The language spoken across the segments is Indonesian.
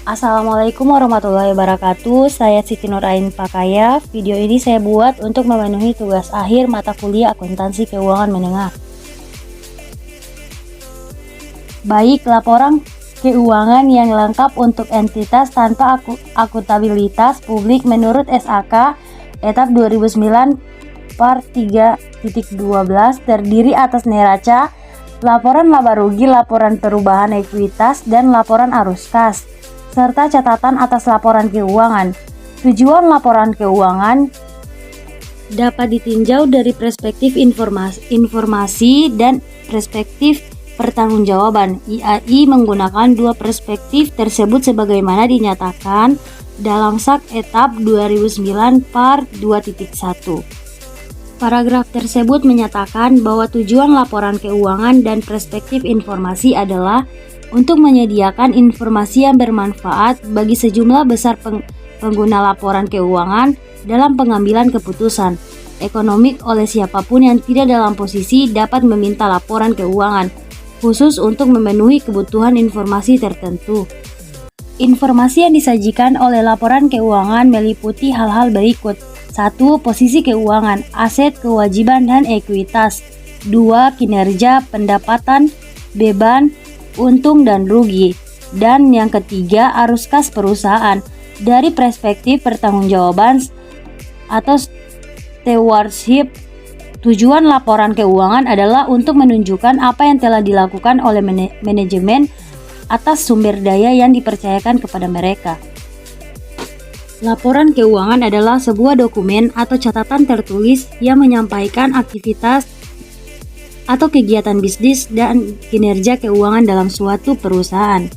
Assalamualaikum warahmatullahi wabarakatuh. Saya Siti Nurain Pakaya. Video ini saya buat untuk memenuhi tugas akhir mata kuliah Akuntansi Keuangan Menengah. Baik, laporan keuangan yang lengkap untuk entitas tanpa akuntabilitas publik menurut SAK etap 2009 Part 3.12 terdiri atas neraca, laporan laba rugi, laporan perubahan ekuitas, dan laporan arus kas, serta catatan atas laporan keuangan. Tujuan laporan keuangan dapat ditinjau dari perspektif informasi dan perspektif pertanggungjawaban. IAI menggunakan dua perspektif tersebut sebagaimana dinyatakan dalam SAK etap 2009 Part 2.1. Paragraf tersebut menyatakan bahwa tujuan laporan keuangan dan perspektif informasi adalah untuk menyediakan informasi yang bermanfaat bagi sejumlah besar pengguna laporan keuangan dalam pengambilan keputusan ekonomi oleh siapapun yang tidak dalam posisi dapat meminta laporan keuangan, khusus untuk memenuhi kebutuhan informasi tertentu. Informasi yang disajikan oleh laporan keuangan meliputi hal-hal berikut. 1. Posisi keuangan, aset, kewajiban, dan ekuitas. 2. Kinerja, pendapatan, beban, untung dan rugi. Dan yang ketiga, arus kas perusahaan dari perspektif pertanggungjawaban atau stewardship. Tujuan laporan keuangan adalah untuk menunjukkan apa yang telah dilakukan oleh manajemen atas sumber daya yang dipercayakan kepada mereka. Laporan keuangan adalah sebuah dokumen atau catatan tertulis yang menyampaikan aktivitas atau kegiatan bisnis dan kinerja keuangan dalam suatu perusahaan.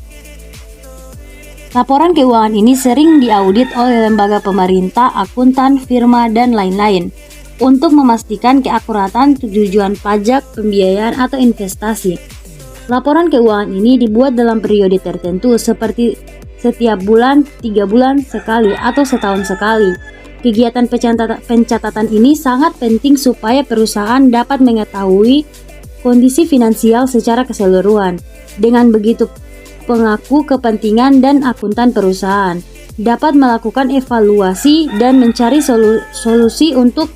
Laporan keuangan ini sering diaudit oleh lembaga pemerintah, akuntan, firma, dan lain-lain untuk memastikan keakuratan tujuan pajak, pembiayaan, atau investasi. Laporan keuangan ini dibuat dalam periode tertentu seperti setiap bulan, 3 bulan sekali, atau setahun sekali. Kegiatan pencatatan ini sangat penting supaya perusahaan dapat mengetahui kondisi finansial secara keseluruhan. Dengan begitu, pemangku kepentingan dan akuntan perusahaan dapat melakukan evaluasi dan mencari solusi untuk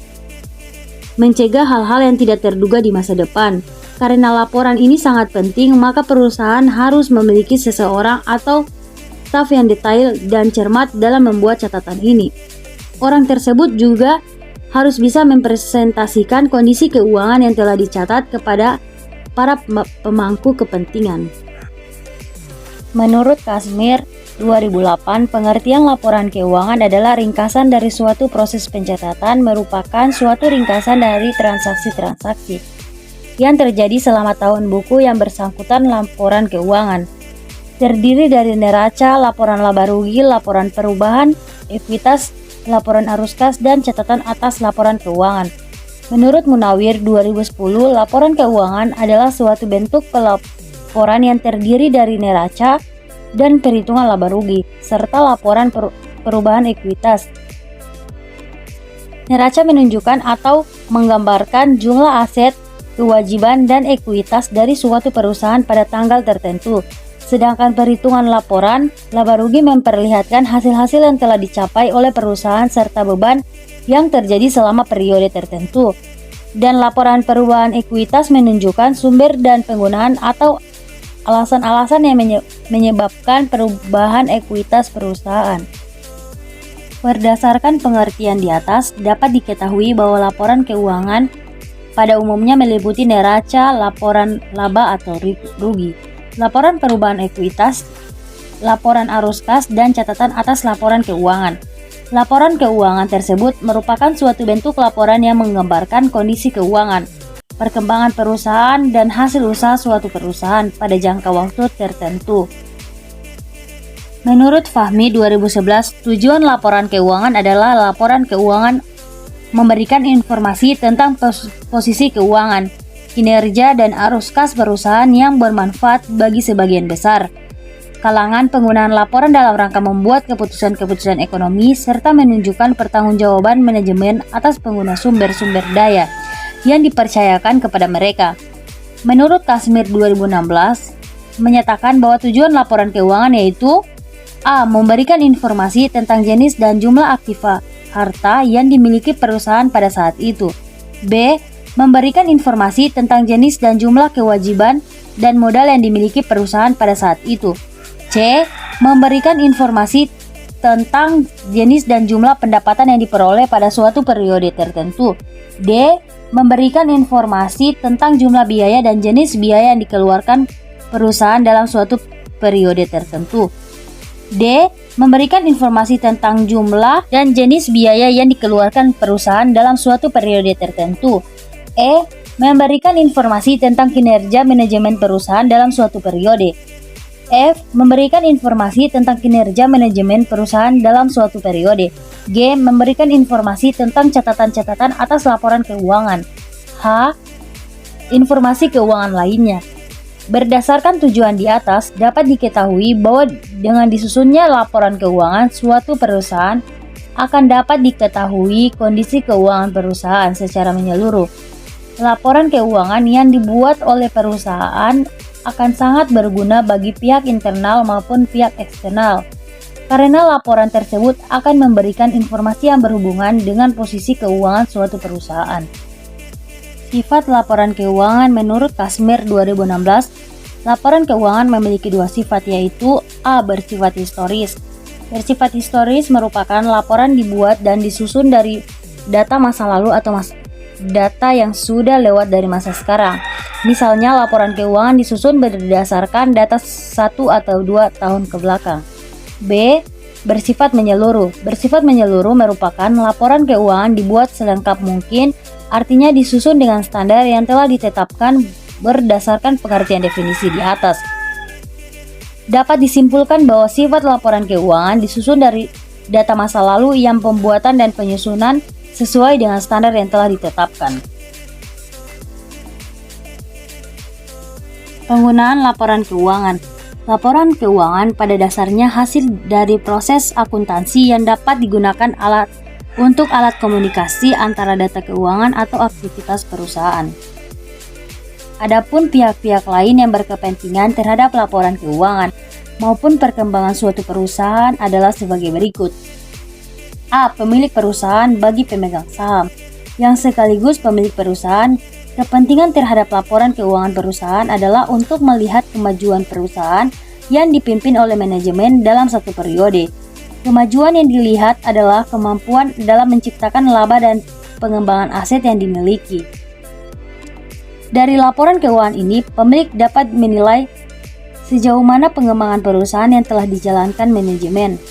mencegah hal-hal yang tidak terduga di masa depan. Karena laporan ini sangat penting, maka perusahaan harus memiliki seseorang atau staf yang detail dan cermat dalam membuat catatan ini. Orang tersebut juga harus bisa mempresentasikan kondisi keuangan yang telah dicatat kepada para pemangku kepentingan. Menurut Kazmir 2008, pengertian laporan keuangan adalah ringkasan dari suatu proses pencatatan, merupakan suatu ringkasan dari transaksi-transaksi yang terjadi selama tahun buku yang bersangkutan laporan keuangan. Terdiri dari neraca, laporan laba rugi, laporan perubahan ekuitas, laporan arus kas, dan catatan atas laporan keuangan. Menurut Munawir 2010, laporan keuangan adalah suatu bentuk pelaporan yang terdiri dari neraca dan perhitungan laba rugi, serta laporan perubahan ekuitas. Neraca menunjukkan atau menggambarkan jumlah aset, kewajiban, dan ekuitas dari suatu perusahaan pada tanggal tertentu. Sedangkan perhitungan laporan laba rugi memperlihatkan hasil-hasil yang telah dicapai oleh perusahaan serta beban yang terjadi selama periode tertentu. Dan laporan perubahan ekuitas menunjukkan sumber dan penggunaan atau alasan-alasan yang menyebabkan perubahan ekuitas perusahaan. Berdasarkan pengertian di atas, dapat diketahui bahwa laporan keuangan pada umumnya meliputi neraca, laporan laba atau rugi, laporan perubahan ekuitas, laporan arus kas, dan catatan atas laporan keuangan. Laporan keuangan tersebut merupakan suatu bentuk laporan yang menggambarkan kondisi keuangan, perkembangan perusahaan, dan hasil usaha suatu perusahaan pada jangka waktu tertentu. Menurut Fahmi 2011, tujuan laporan keuangan adalah laporan keuangan memberikan informasi tentang posisi keuangan, kinerja, dan arus kas perusahaan yang bermanfaat bagi sebagian besar kalangan penggunaan laporan dalam rangka membuat keputusan-keputusan ekonomi serta menunjukkan pertanggungjawaban manajemen atas pengguna sumber-sumber daya yang dipercayakan kepada mereka. Menurut Kazmir 2016, menyatakan bahwa tujuan laporan keuangan yaitu A. Memberikan informasi tentang jenis dan jumlah aktiva harta yang dimiliki perusahaan pada saat itu. B. Memberikan informasi tentang jenis dan jumlah kewajiban dan modal yang dimiliki perusahaan pada saat itu. C. Memberikan informasi tentang jenis dan jumlah pendapatan yang diperoleh pada suatu periode tertentu. D. Memberikan informasi tentang jumlah biaya dan jenis biaya yang dikeluarkan perusahaan dalam suatu periode tertentu. D. Memberikan informasi tentang jumlah dan jenis biaya yang dikeluarkan perusahaan dalam suatu periode tertentu. E. Memberikan informasi tentang kinerja manajemen perusahaan dalam suatu periode. F. Memberikan informasi tentang kinerja manajemen perusahaan dalam suatu periode. G. Memberikan informasi tentang catatan-catatan atas laporan keuangan. H. Informasi keuangan lainnya. Berdasarkan tujuan di atas, dapat diketahui bahwa dengan disusunnya laporan keuangan suatu perusahaan akan dapat diketahui kondisi keuangan perusahaan secara menyeluruh. Laporan keuangan yang dibuat oleh perusahaan akan sangat berguna bagi pihak internal maupun pihak eksternal, karena laporan tersebut akan memberikan informasi yang berhubungan dengan posisi keuangan suatu perusahaan. Sifat laporan keuangan menurut Kashmir 2016, laporan keuangan memiliki dua sifat, yaitu A. Bersifat historis. Bersifat historis merupakan laporan dibuat dan disusun dari data masa lalu atau data yang sudah lewat dari masa sekarang. Misalnya laporan keuangan disusun berdasarkan data 1 atau 2 tahun ke belakang. B. Bersifat menyeluruh. Bersifat menyeluruh merupakan laporan keuangan dibuat selengkap mungkin, artinya disusun dengan standar yang telah ditetapkan berdasarkan pengertian definisi di atas. Dapat disimpulkan bahwa sifat laporan keuangan disusun dari data masa lalu yang pembuatan dan penyusunan sesuai dengan standar yang telah ditetapkan. Penggunaan laporan keuangan. Laporan keuangan pada dasarnya hasil dari proses akuntansi yang dapat digunakan untuk alat komunikasi antara data keuangan atau aktivitas perusahaan. Adapun pihak-pihak lain yang berkepentingan terhadap laporan keuangan maupun perkembangan suatu perusahaan adalah sebagai berikut. A. Pemilik perusahaan bagi pemegang saham, yang sekaligus pemilik perusahaan. Kepentingan terhadap laporan keuangan perusahaan adalah untuk melihat kemajuan perusahaan yang dipimpin oleh manajemen dalam satu periode. Kemajuan yang dilihat adalah kemampuan dalam menciptakan laba dan pengembangan aset yang dimiliki. Dari laporan keuangan ini, pemilik dapat menilai sejauh mana pengembangan perusahaan yang telah dijalankan manajemen.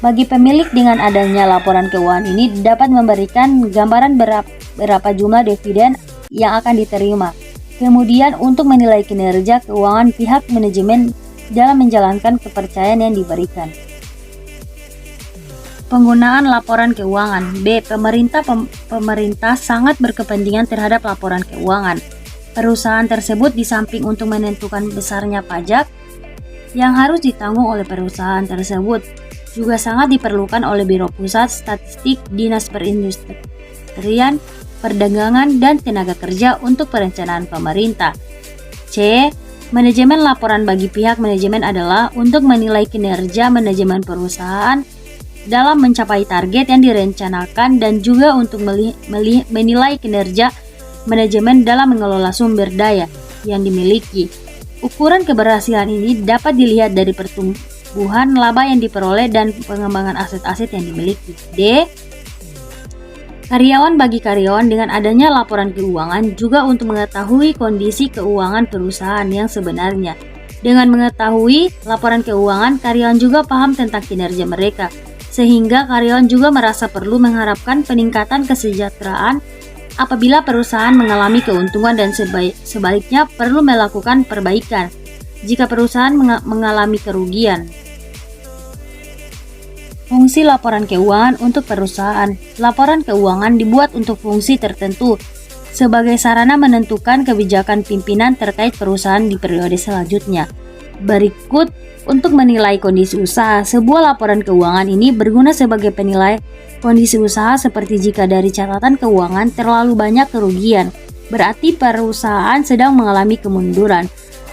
Bagi pemilik, dengan adanya laporan keuangan ini dapat memberikan gambaran berapa jumlah dividen yang akan diterima. Kemudian untuk menilai kinerja keuangan pihak manajemen dalam menjalankan kepercayaan yang diberikan. Penggunaan laporan keuangan. B. Pemerintah sangat berkepentingan terhadap laporan keuangan. Perusahaan tersebut di samping untuk menentukan besarnya pajak yang harus ditanggung oleh perusahaan tersebut, juga sangat diperlukan oleh Biro Pusat Statistik, Dinas Perindustrian, Perdagangan, dan Tenaga Kerja untuk perencanaan pemerintah. C. Manajemen laporan bagi pihak manajemen adalah untuk menilai kinerja manajemen perusahaan dalam mencapai target yang direncanakan dan juga untuk menilai kinerja manajemen dalam mengelola sumber daya yang dimiliki. Ukuran keberhasilan ini dapat dilihat dari pertumbuhan laba yang diperoleh dan pengembangan aset-aset yang dimiliki. D. Karyawan bagi karyawan. Dengan adanya laporan keuangan juga untuk mengetahui kondisi keuangan perusahaan yang sebenarnya. Dengan mengetahui laporan keuangan, karyawan juga paham tentang kinerja mereka, sehingga karyawan juga merasa perlu mengharapkan peningkatan kesejahteraan apabila perusahaan mengalami keuntungan dan sebaliknya perlu melakukan perbaikan jika perusahaan mengalami kerugian. Fungsi laporan keuangan untuk perusahaan. Laporan keuangan dibuat untuk fungsi tertentu sebagai sarana menentukan kebijakan pimpinan terkait perusahaan di periode selanjutnya. Berikut untuk menilai kondisi usaha. Sebuah laporan keuangan ini berguna sebagai penilai kondisi usaha, seperti jika dari catatan keuangan terlalu banyak kerugian, berarti perusahaan sedang mengalami kemunduran.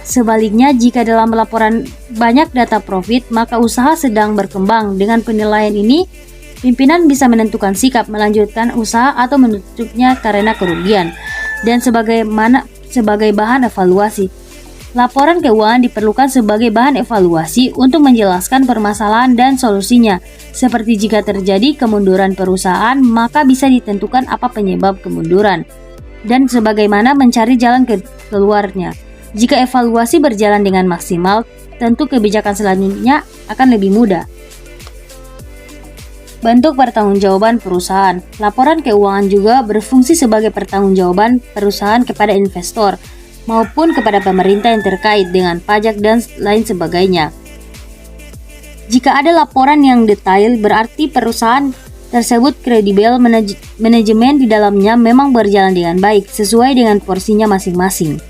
Sebaliknya, jika dalam laporan banyak data profit, maka usaha sedang berkembang. Dengan penilaian ini, pimpinan bisa menentukan sikap melanjutkan usaha atau menutupnya karena kerugian. Dan sebagai bahan evaluasi. Laporan keuangan diperlukan sebagai bahan evaluasi untuk menjelaskan permasalahan dan solusinya. Seperti jika terjadi kemunduran perusahaan, maka bisa ditentukan apa penyebab kemunduran. Dan sebagaimana mencari jalan keluarnya. Jika evaluasi berjalan dengan maksimal, tentu kebijakan selanjutnya akan lebih mudah. Bentuk pertanggungjawaban perusahaan. Laporan keuangan juga berfungsi sebagai pertanggungjawaban perusahaan kepada investor maupun kepada pemerintah yang terkait dengan pajak dan lain sebagainya. Jika ada laporan yang detail, berarti perusahaan tersebut kredibel, manajemen di dalamnya memang berjalan dengan baik sesuai dengan porsinya masing-masing.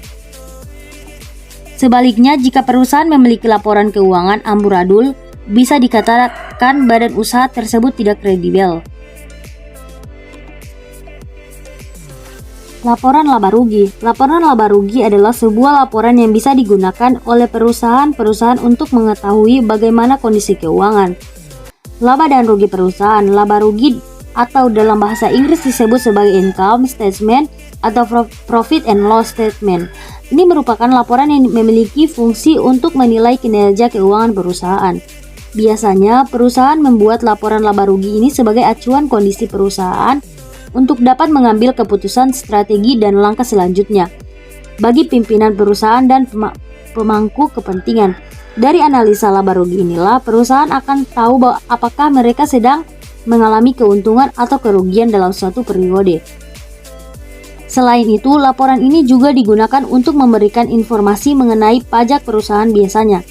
Sebaliknya, jika perusahaan memiliki laporan keuangan amburadul, bisa dikatakan badan usaha tersebut tidak kredibel. Laporan laba rugi. Laporan laba rugi adalah sebuah laporan yang bisa digunakan oleh perusahaan-perusahaan untuk mengetahui bagaimana kondisi keuangan, laba dan rugi perusahaan. Laba rugi atau dalam bahasa Inggris disebut sebagai income statement atau profit and loss statement. Ini merupakan laporan yang memiliki fungsi untuk menilai kinerja keuangan perusahaan. Biasanya, perusahaan membuat laporan laba rugi ini sebagai acuan kondisi perusahaan untuk dapat mengambil keputusan strategi dan langkah selanjutnya bagi pimpinan perusahaan dan pemangku kepentingan. Dari analisa laba rugi inilah, perusahaan akan tahu apakah mereka sedang mengalami keuntungan atau kerugian dalam suatu periode. Selain itu, laporan ini juga digunakan untuk memberikan informasi mengenai pajak perusahaan biasanya.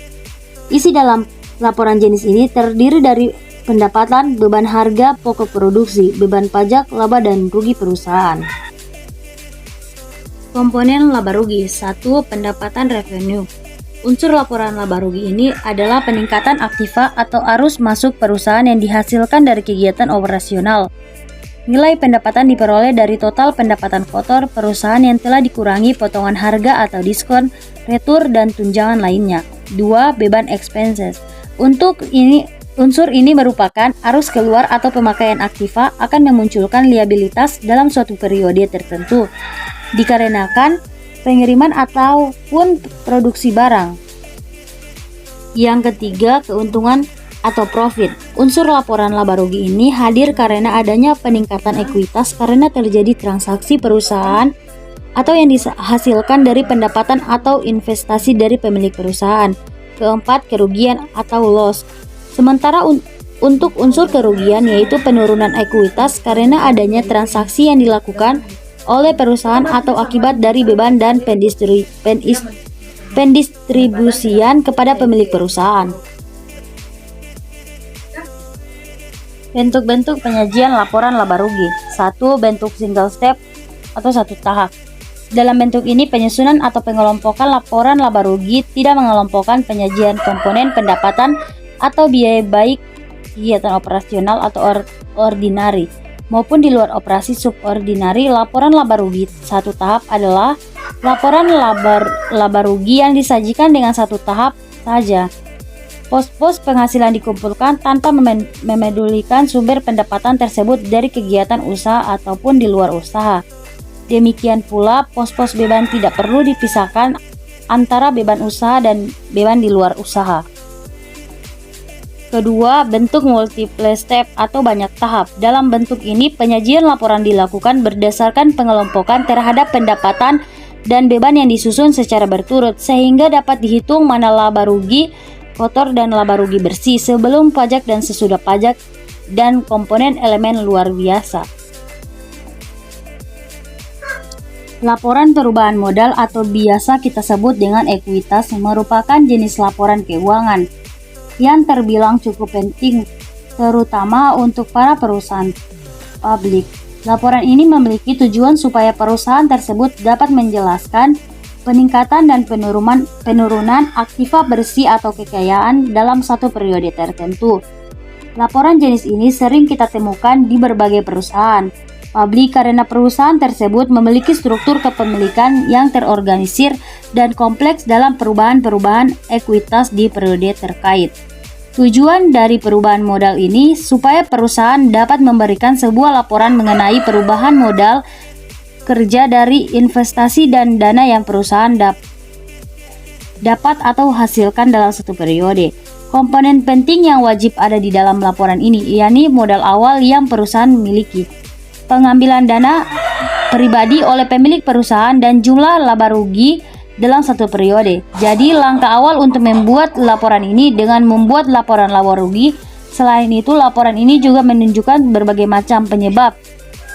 Isi dalam laporan jenis ini terdiri dari pendapatan, beban harga pokok produksi, beban pajak, laba dan rugi perusahaan. Komponen laba rugi. 1. Pendapatan revenue. Unsur laporan laba rugi ini adalah peningkatan aktiva atau arus masuk perusahaan yang dihasilkan dari kegiatan operasional. Nilai pendapatan diperoleh dari total pendapatan kotor perusahaan yang telah dikurangi potongan harga atau diskon, retur, dan tunjangan lainnya. 2. Beban expenses. Unsur ini merupakan arus keluar atau pemakaian aktiva akan memunculkan liabilitas dalam suatu periode tertentu, dikarenakan pengiriman ataupun produksi barang. Yang ketiga, keuntungan atau profit. Unsur laporan laba rugi ini hadir karena adanya peningkatan ekuitas karena terjadi transaksi perusahaan atau yang dihasilkan dari pendapatan atau investasi dari pemilik perusahaan. Keempat, kerugian atau loss. Sementara untuk unsur kerugian yaitu penurunan ekuitas karena adanya transaksi yang dilakukan oleh perusahaan atau akibat dari beban dan pendistribusian kepada pemilik perusahaan. Bentuk-bentuk penyajian laporan laba rugi. 1. Bentuk single step atau satu tahap. Dalam bentuk ini, penyusunan atau pengelompokan laporan laba rugi tidak mengelompokkan penyajian komponen pendapatan atau biaya baik kegiatan operasional atau ordinari maupun di luar operasi subordinari. Laporan laba rugi satu tahap adalah laporan laba rugi yang disajikan dengan satu tahap saja. Pos-pos penghasilan dikumpulkan tanpa memedulikan sumber pendapatan tersebut dari kegiatan usaha ataupun di luar usaha. Demikian pula, pos-pos beban tidak perlu dipisahkan antara beban usaha dan beban di luar usaha. Kedua, bentuk multiple step atau banyak tahap. Dalam bentuk ini, penyajian laporan dilakukan berdasarkan pengelompokan terhadap pendapatan dan beban yang disusun secara berturut, sehingga dapat dihitung mana laba rugi kotor dan laba rugi bersih sebelum pajak dan sesudah pajak dan komponen elemen luar biasa. Laporan perubahan modal atau biasa kita sebut dengan ekuitas merupakan jenis laporan keuangan yang terbilang cukup penting terutama untuk para perusahaan publik. Laporan ini memiliki tujuan supaya perusahaan tersebut dapat menjelaskan peningkatan dan penurunan aktiva bersih atau kekayaan dalam satu periode tertentu. Laporan jenis ini sering kita temukan di berbagai perusahaan, publik karena perusahaan tersebut memiliki struktur kepemilikan yang terorganisir dan kompleks dalam perubahan-perubahan ekuitas di periode terkait. Tujuan dari perubahan modal ini supaya perusahaan dapat memberikan sebuah laporan mengenai perubahan modal kerja dari investasi dan dana yang perusahaan dapat atau hasilkan dalam satu periode. Komponen penting yang wajib ada di dalam laporan ini yakni modal awal yang perusahaan miliki, pengambilan dana pribadi oleh pemilik perusahaan, dan jumlah laba rugi dalam satu periode. Jadi langkah awal untuk membuat laporan ini dengan membuat laporan laba rugi. Selain itu, laporan ini juga menunjukkan berbagai macam penyebab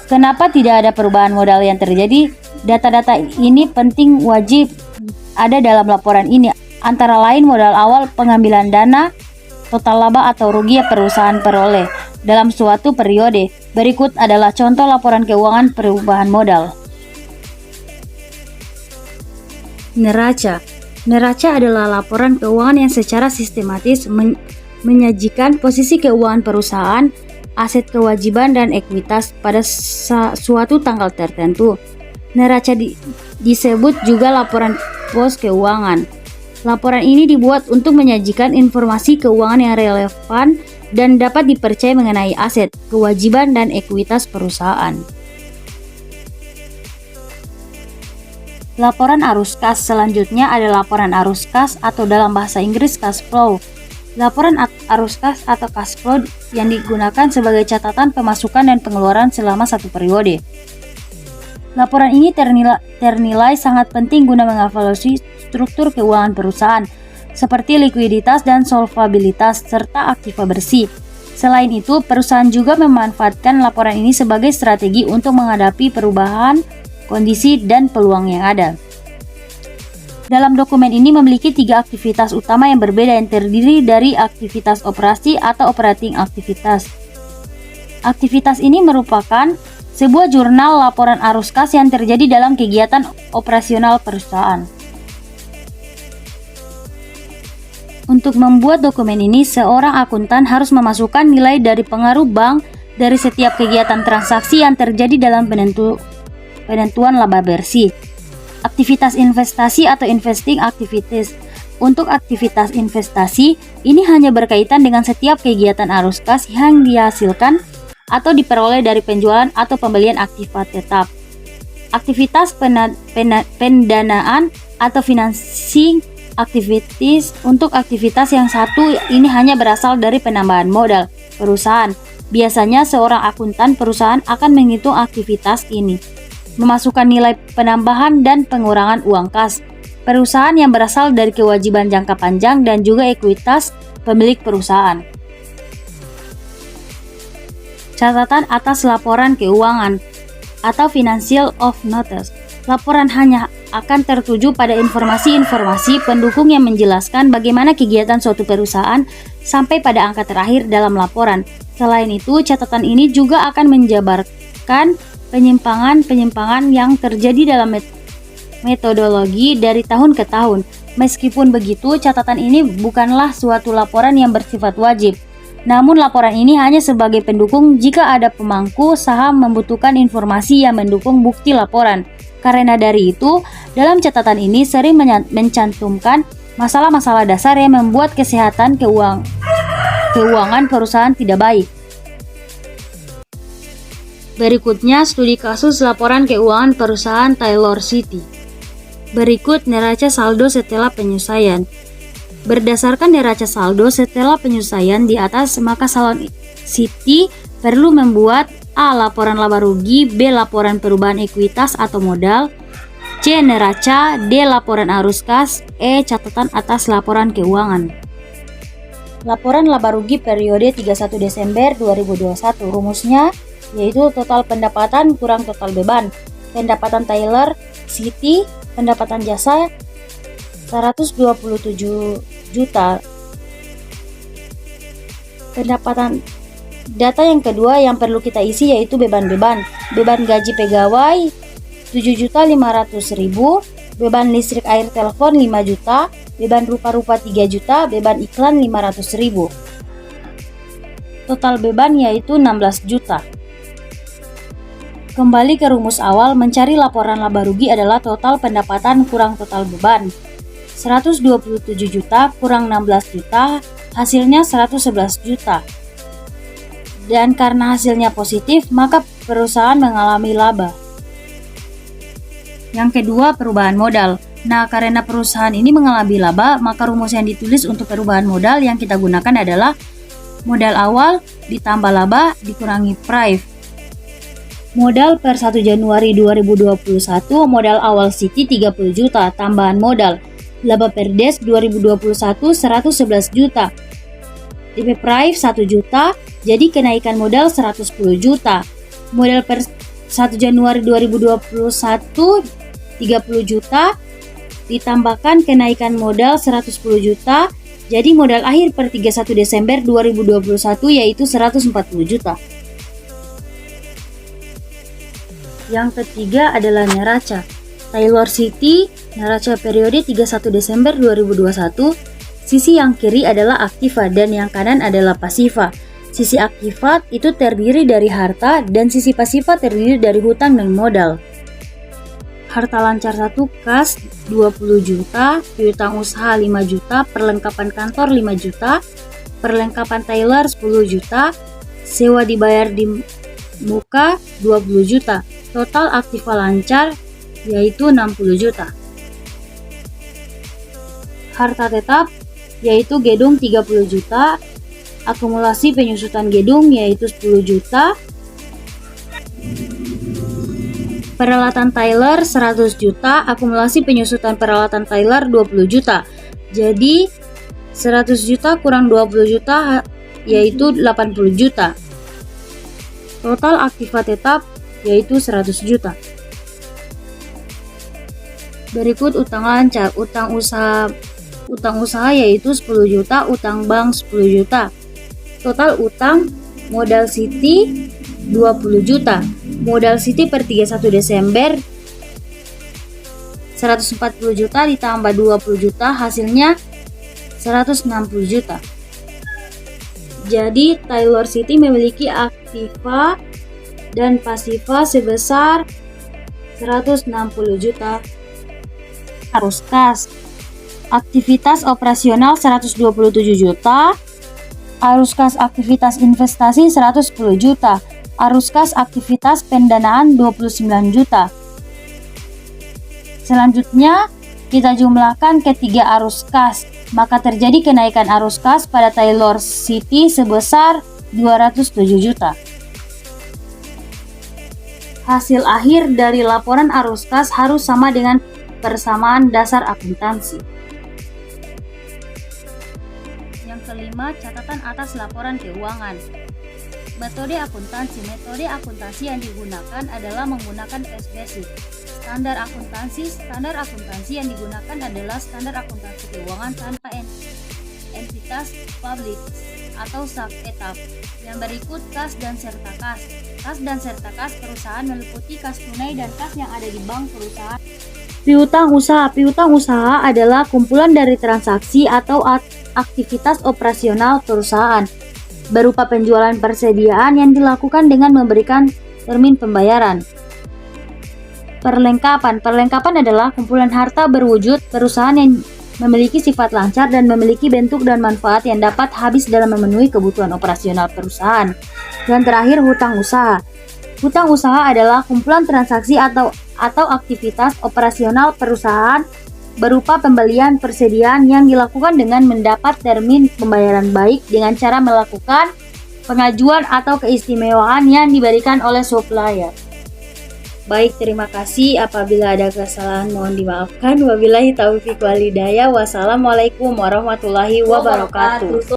kenapa tidak ada perubahan modal yang terjadi. Data-data ini penting wajib ada dalam laporan ini, antara lain modal awal, pengambilan dana, total laba atau rugi yang perusahaan peroleh dalam suatu periode. Berikut adalah contoh laporan keuangan perubahan modal. Neraca. Neraca adalah laporan keuangan yang secara sistematis menyajikan posisi keuangan perusahaan, aset, kewajiban, dan ekuitas pada suatu tanggal tertentu. Neraca disebut juga laporan pos keuangan. Laporan ini dibuat untuk menyajikan informasi keuangan yang relevan dan dapat dipercaya mengenai aset, kewajiban, dan ekuitas perusahaan. Laporan arus kas. Selanjutnya ada laporan arus kas atau dalam bahasa Inggris cash flow. Laporan arus kas atau cash flow yang digunakan sebagai catatan pemasukan dan pengeluaran selama satu periode. Laporan ini ternilai sangat penting guna mengevaluasi struktur keuangan perusahaan seperti likuiditas dan solvabilitas serta aktiva bersih. Selain itu, perusahaan juga memanfaatkan laporan ini sebagai strategi untuk menghadapi perubahan kondisi dan peluang yang ada. Dalam dokumen ini memiliki 3 aktivitas utama yang berbeda yang terdiri dari aktivitas operasi atau operating aktivitas. Aktivitas ini merupakan sebuah jurnal laporan arus kas yang terjadi dalam kegiatan operasional perusahaan. Untuk membuat dokumen ini, seorang akuntan harus memasukkan nilai dari pengaruh bank dari setiap kegiatan transaksi yang terjadi dalam penentuan laba bersih. Aktivitas investasi atau investing activities. Untuk aktivitas investasi, ini hanya berkaitan dengan setiap kegiatan arus kas yang dihasilkan atau diperoleh dari penjualan atau pembelian aktiva tetap. Aktivitas pendanaan atau financing activities. Untuk aktivitas yang satu ini hanya berasal dari penambahan modal perusahaan. Biasanya seorang akuntan perusahaan akan menghitung aktivitas ini, memasukkan nilai penambahan dan pengurangan uang kas perusahaan yang berasal dari kewajiban jangka panjang dan juga ekuitas pemilik perusahaan. Catatan atas laporan keuangan atau financial of notes. Laporan hanya akan tertuju pada informasi-informasi pendukung yang menjelaskan bagaimana kegiatan suatu perusahaan sampai pada angka terakhir dalam laporan. Selain itu, catatan ini juga akan menjabarkan penyimpangan-penyimpangan yang terjadi dalam metodologi dari tahun ke tahun. Meskipun begitu, catatan ini bukanlah suatu laporan yang bersifat wajib. Namun laporan ini hanya sebagai pendukung jika ada pemangku saham membutuhkan informasi yang mendukung bukti laporan. Karena dari itu, dalam catatan ini sering mencantumkan masalah-masalah dasar yang membuat kesehatan keuangan perusahaan tidak baik. Berikutnya, studi kasus laporan keuangan perusahaan Taylor City. Berikut neraca saldo setelah penyelesaian. Berdasarkan neraca saldo setelah penyelesaian di atas, maka Taylor City perlu membuat A. Laporan laba rugi, B. Laporan perubahan ekuitas atau modal, C. Neraca, D. Laporan arus kas, E. Catatan atas laporan keuangan. Laporan laba rugi periode 31 Desember 2021. Rumusnya yaitu total pendapatan kurang total beban. Pendapatan Taylor City, pendapatan jasa 127 juta. Pendapatan data yang kedua yang perlu kita isi yaitu beban-beban. Beban gaji pegawai 7.500.000, beban listrik air telepon 5 juta, beban rupa-rupa 3 juta, beban iklan 500.000. Total beban yaitu 16 juta. Kembali ke rumus awal, mencari laporan laba rugi adalah total pendapatan kurang total beban. 127 juta kurang 16 juta, hasilnya 111 juta. Dan karena hasilnya positif, maka perusahaan mengalami laba. Yang kedua, perubahan modal. Nah, karena perusahaan ini mengalami laba, maka rumus yang ditulis untuk perubahan modal yang kita gunakan adalah modal awal ditambah laba dikurangi price. Modal per 1 Januari 2021, modal awal Siti 30 juta, tambahan modal. Laba per Des 2021 111 juta. DP price 1 juta, jadi kenaikan modal 110 juta. Modal per 1 Januari 2021 30 juta, ditambahkan kenaikan modal 110 juta, jadi modal akhir per 31 Desember 2021 yaitu 140 juta. Yang ketiga adalah neraca. Taylor City, neraca periode 31 Desember 2021, sisi yang kiri adalah aktiva dan yang kanan adalah pasiva. Sisi aktiva itu terdiri dari harta dan sisi pasiva terdiri dari hutang dan modal. Harta lancar 1 kas 20 juta, piutang usaha 5 juta, perlengkapan kantor 5 juta, perlengkapan Taylor 10 juta, sewa dibayar di muka 20 juta. Total aktiva lancar yaitu 60 juta. Harta tetap yaitu gedung 30 juta, akumulasi penyusutan gedung yaitu 10 juta, peralatan Taylor 100 juta, akumulasi penyusutan peralatan Taylor 20 juta. Jadi 100 juta kurang 20 juta yaitu 80 juta. Total aktiva tetap yaitu 100 juta. Berikut utang lancar, utang usaha yaitu 10 juta, utang bank 10 juta. Total utang modal Siti 20 juta. Modal Siti per 31 Desember 140 juta ditambah 20 juta, hasilnya 160 juta. Jadi Taylor City memiliki aktiva dan pasiva sebesar 160 juta. Arus kas. Aktivitas operasional 127 juta. Arus kas aktivitas investasi 110 juta. Arus kas aktivitas pendanaan 29 juta. Selanjutnya, kita jumlahkan ketiga arus kas, maka terjadi kenaikan arus kas pada Taylor City sebesar 207 juta. Hasil akhir dari laporan arus kas harus sama dengan persamaan dasar akuntansi. Yang kelima, catatan atas laporan keuangan. Metode akuntansi yang digunakan adalah menggunakan cash basis. Standar akuntansi yang digunakan adalah standar akuntansi keuangan tanpa entitas publik atau sub-etap. Yang berikut kas dan serta kas. Kas dan serta kas perusahaan meliputi kas tunai dan kas yang ada di bank perusahaan. Piutang usaha adalah kumpulan dari transaksi atau aktivitas operasional perusahaan berupa penjualan persediaan yang dilakukan dengan memberikan termin pembayaran. Perlengkapan adalah kumpulan harta berwujud perusahaan yang memiliki sifat lancar dan memiliki bentuk dan manfaat yang dapat habis dalam memenuhi kebutuhan operasional perusahaan. Dan terakhir, hutang usaha. Hutang usaha adalah kumpulan transaksi atau aktivitas operasional perusahaan berupa pembelian persediaan yang dilakukan dengan mendapat termin pembayaran baik dengan cara melakukan pengajuan atau keistimewaan yang diberikan oleh supplier. Baik, terima kasih. Apabila ada kesalahan mohon dimaafkan. Wabillahi taufiq wal hidayah. Wassalamualaikum warahmatullahi wabarakatuh.